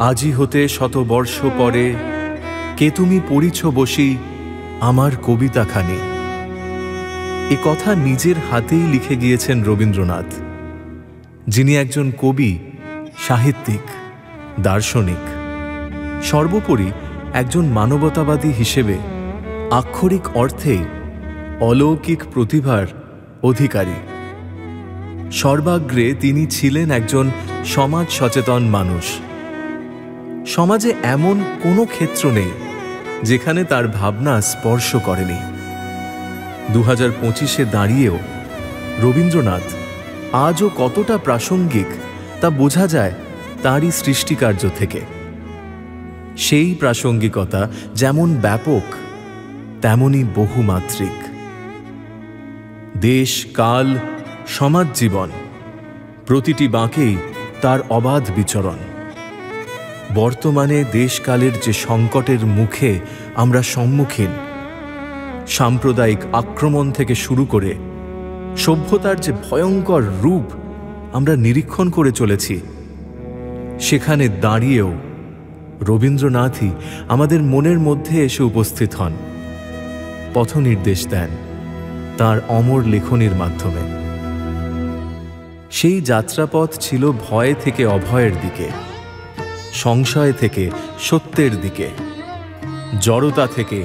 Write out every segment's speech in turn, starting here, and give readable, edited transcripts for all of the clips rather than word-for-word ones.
আজি হতে শতবর্ষ পরে কে তুমি পড়িছ বসি আমার কবিতাখানি। এ কথা নিজের হাতেই লিখে গিয়েছেন রবীন্দ্রনাথ, যিনি একজন কবি, সাহিত্যিক, দার্শনিক, সর্বোপরি একজন মানবতাবাদী হিসেবে আক্ষরিক অর্থেই অলৌকিক প্রতিভার অধিকারী। সর্বাগ্রে তিনি ছিলেন একজন সমাজ সচেতন মানুষ। সমাজে এমন কোনো ক্ষেত্র নেই যেখানে তার ভাবনা স্পর্শ করেনি। 2025-এ দাঁড়িয়েও রবীন্দ্রনাথ আজও কতটা প্রাসঙ্গিক তা বোঝা যায় তাঁরই সৃষ্টিকার্য থেকে। সেই প্রাসঙ্গিকতা যেমন ব্যাপক তেমনি বহুমাত্রিক। দেশ, কাল, সমাজ জীবন প্রতিটি বাঁকেই তার অবাধ বিচরণ। বর্তমানে দেশকালের যে সংকটের মুখে আমরা সম্মুখীন, সাম্প্রদায়িক আক্রমণ থেকে শুরু করে সভ্যতার যে ভয়ঙ্কর রূপ আমরা নিরীক্ষণ করে চলেছি, সেখানে দাঁড়িয়েও রবীন্দ্রনাথই আমাদের মনের মধ্যে এসে উপস্থিত হন, পথনির্দেশ দেন তাঁর অমর লেখনীর মাধ্যমে। সেই যাত্রাপথ ছিল ভয় থেকে অভয়ের দিকে, সংশয় থেকে সত্যের দিকে, জড়তা থেকে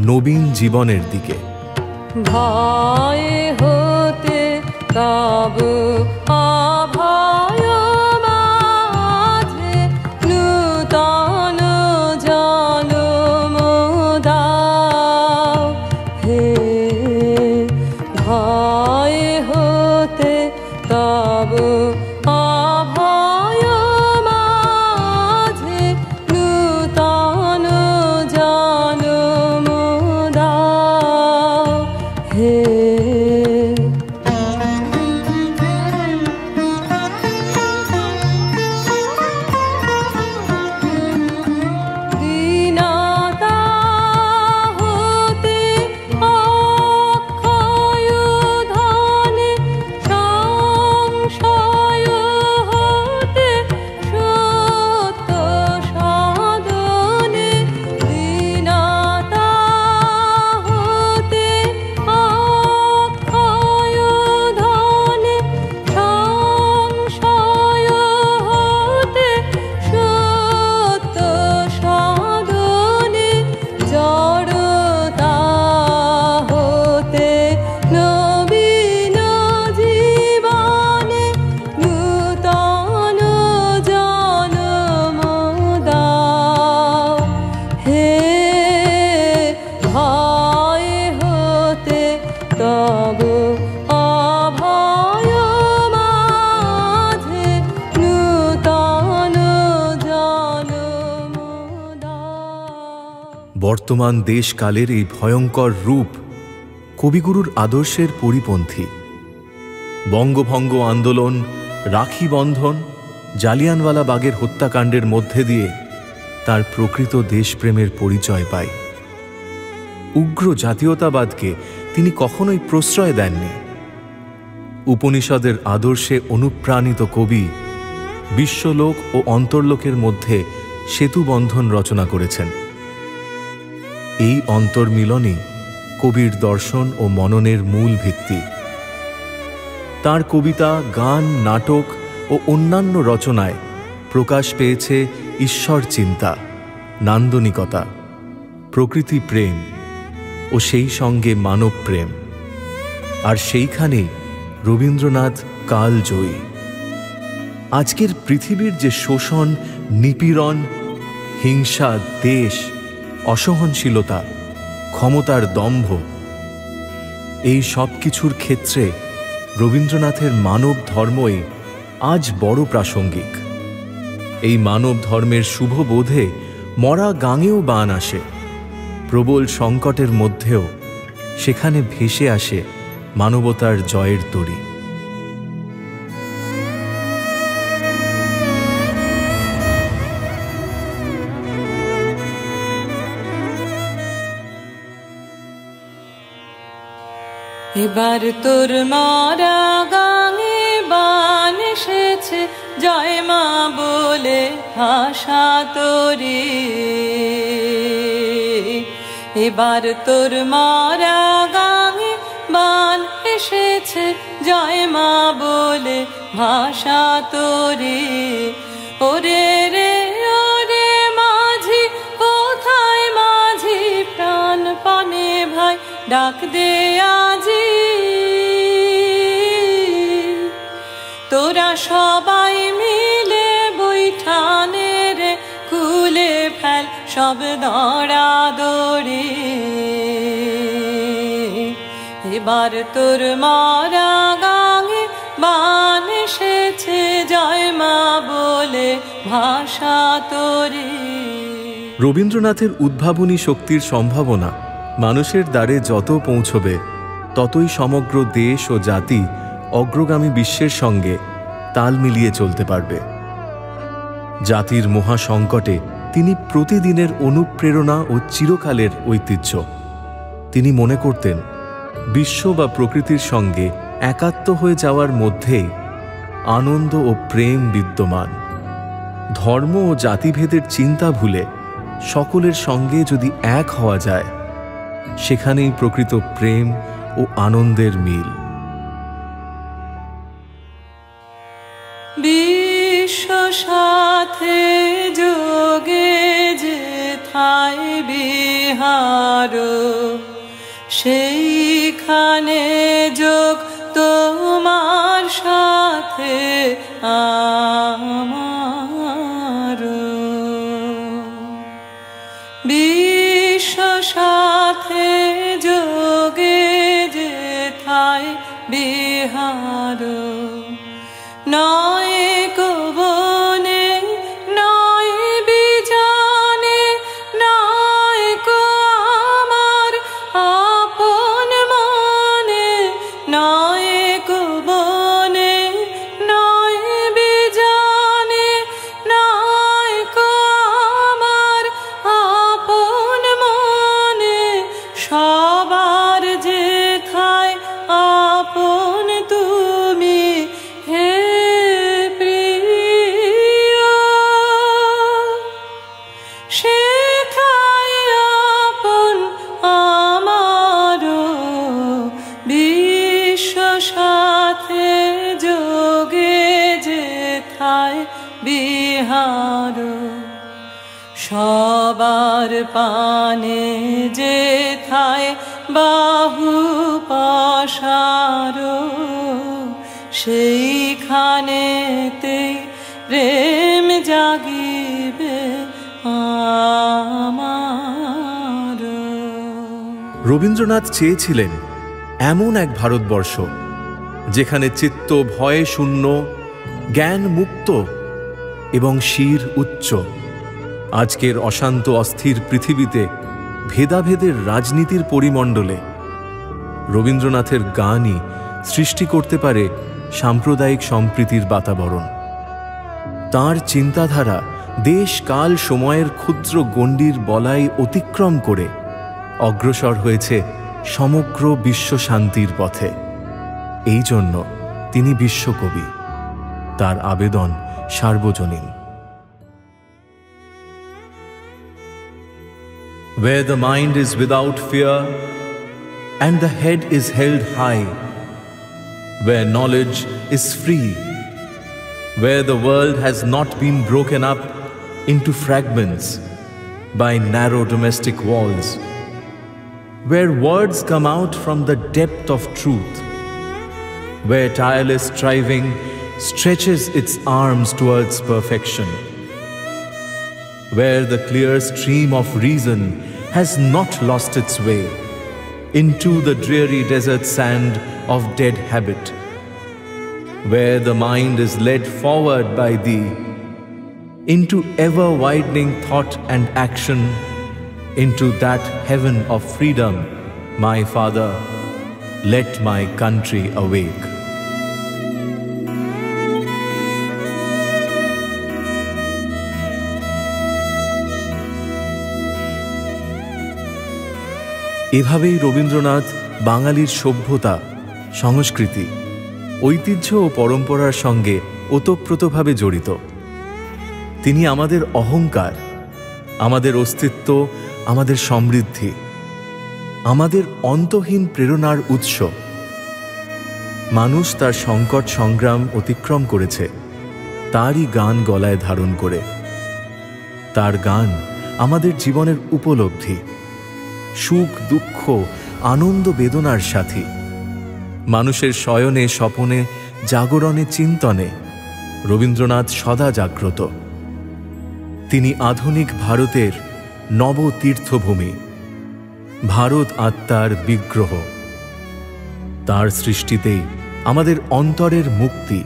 নবীন জীবনের দিকে। ভয় হতে তব অভয় মাঝে নূতন জন্ম দাও হে। ভয় হতে তব অভয় মাঝে নূতন জন্ম দাও হে। দীনতা হতে অক্ষয় ধনে, সংশয় হতে সত্য সাধনে। দীনতা হতে অক্ষয় ধনে, সংশয় হতে সত্য সাধনে। জড়তা হতে নবীন জীবনে নূতন জন্ম দাও হে। ভয় হতে তব অভয় মাঝে নূতন জন্ম দাও। বর্তমান দেশকালের এই ভয়ঙ্কর রূপ কবিগুরুর আদর্শের পরিপন্থী। বঙ্গভঙ্গ আন্দোলন, রাখি বন্ধন, জালিয়ানওয়ালাবাগের হত্যাকাণ্ডের মধ্যে দিয়ে তার প্রকৃত দেশপ্রেমের পরিচয় পায়। উগ্র জাতীয়তাবাদকে তিনি কখনোই প্রশ্রয় দেননি। উপনিষদের আদর্শে অনুপ্রাণিত কবি বিশ্বলোক ও অন্তর্লোকের মধ্যে সেতুবন্ধন রচনা করেছেন। এই অন্তর্মিলনই কবির দর্শন ও মননের মূল ভিত্তি। তাঁর কবিতা, গান, নাটক ও অন্যান্য রচনায় প্রকাশ পেয়েছে ঈশ্বর চিন্তা, নান্দনিকতা, প্রকৃতি প্রেম ও সেই সঙ্গে মানব প্রেম। আর সেইখানেই রবীন্দ্রনাথ কালজয়ী। আজকের পৃথিবীর যে শোষণ, নিপীড়ন, হিংসা, দেশ, অসহনশীলতা, ক্ষমতার দম্ভ, এই সব কিছুর ক্ষেত্রে রবীন্দ্রনাথের মানব ধর্মই আজ বড় প্রাসঙ্গিক। এই মানব ধর্মের শুভ বোধে মরা গাঙেও বান আসে। প্রবল সংকটের মধ্যেও সেখানে ভেসে আসে মানবতার জয়ের তরী। এবার তোর মরা গাঙে বান এসেছে জয় মা বলে ভাষা তোরে। এবার তোর মারা গাঙে বান এসেছে, জয় মা বলে ভাষা তোরে। ওরে রে ওরে মাঝি, কোথায় মাঝি, প্রাণপণে ভাই ডাক দে আজি। তোরা সবাই মিলে বৈঠানের কুলে ফেল সব দড়াদড়ি। এবার তোর মারা গাঙে বান এসেছে, জয় মা বলে ভাষা তোরে। রবীন্দ্রনাথের উদ্ভাবনী শক্তির সম্ভাবনা মানুষের দ্বারে যত পৌঁছবে, ততই সমগ্র দেশ ও জাতি অগ্রগামী বিশ্বের সঙ্গে তাল মিলিয়ে চলতে পারবে। জাতির মহাসংকটে তিনি প্রতিদিনের অনুপ্রেরণা ও চিরকালের ঐতিহ্য। তিনি মনে করতেন, বিশ্ব বা প্রকৃতির সঙ্গে একাত্ম হয়ে যাওয়ার মধ্যেই আনন্দ ও প্রেম বিদ্যমান। ধর্ম ও জাতিভেদের চিন্তা ভুলে সকলের সঙ্গে যদি এক হওয়া যায়, সেখানেই প্রকৃত প্রেম ও আনন্দের মিল। বিশ্ব সাথে যোগে যেথায় বিহার, সেইখানে যোগ তোমার সাথে আমার। বিশ্ব সাথে যোগে যেথায় বিহার, নয় বনে নয় বিজানে, নয় কো আমার আপন মনে, নয় কো বনে নয় বিজানে, নয় কো আমার আপন মনে। সবার যেথায় আপন তুমি হে প্রিয়, সেথায় আপন আমারও। বিশ্ব সাথে যোগে যেথায় বিহার, সবার পানে যেথায় বাহু পাশার, সেইখানেতে প্রেম জাগিবে আমার। রবীন্দ্রনাথ চেয়েছিলেন এমন এক ভারতবর্ষ যেখানে চিত্ত ভয়ে শূন্য, জ্ঞান মুক্ত এবং শির উচ্চ। আজকের অশান্ত অস্থির পৃথিবীতে ভেদাভেদের রাজনীতির পরিমণ্ডলে রবীন্দ্রনাথের গানই সৃষ্টি করতে পারে সাম্প্রদায়িক সম্প্রীতির বাতাবরণ। তাঁর চিন্তাধারা দেশ কাল সময়ের ক্ষুদ্র গণ্ডির বলাই অতিক্রম করে অগ্রসর হয়েছে সমগ্র বিশ্ব শান্তির পথে। এই জন্য তিনি বিশ্বকবি। তার আবেদন সার্বজনীন। Where the mind is without fear and the head is held high, where knowledge is free, where the world has not been broken up into fragments by narrow domestic walls, where words come out from the depth of truth, where tireless striving stretches its arms towards perfection, where the clear stream of reason has not lost its way into the dreary desert sand of dead habit, where the mind is led forward by thee into ever-widening thought and action, into that heaven of freedom, my Father, let my country awake. এভাবেই রবীন্দ্রনাথ বাঙালির সভ্যতা, সংস্কৃতি, ঐতিহ্য ও পরম্পরার সঙ্গে ওতপ্রোতভাবে জড়িত। তিনি আমাদের অহংকার, আমাদের অস্তিত্ব, আমাদের সমৃদ্ধি, আমাদের অন্তহীন প্রেরণার উৎস। মানুষ তার সংকট সংগ্রাম অতিক্রম করেছে তারই গান গলায় ধারণ করে। তার গান আমাদের জীবনের উপলব্ধি, সুখ দুঃখ আনন্দ বেদনার সাথী। মানুষের শয়নে স্বপনে জাগরণে চিন্তনে রবীন্দ্রনাথ সদা জাগ্রত। তিনি আধুনিক ভারতের নব তীর্থভূমি, ভারত আত্মার বিগ্রহ। তার সৃষ্টিতেই আমাদের অন্তরের মুক্তি,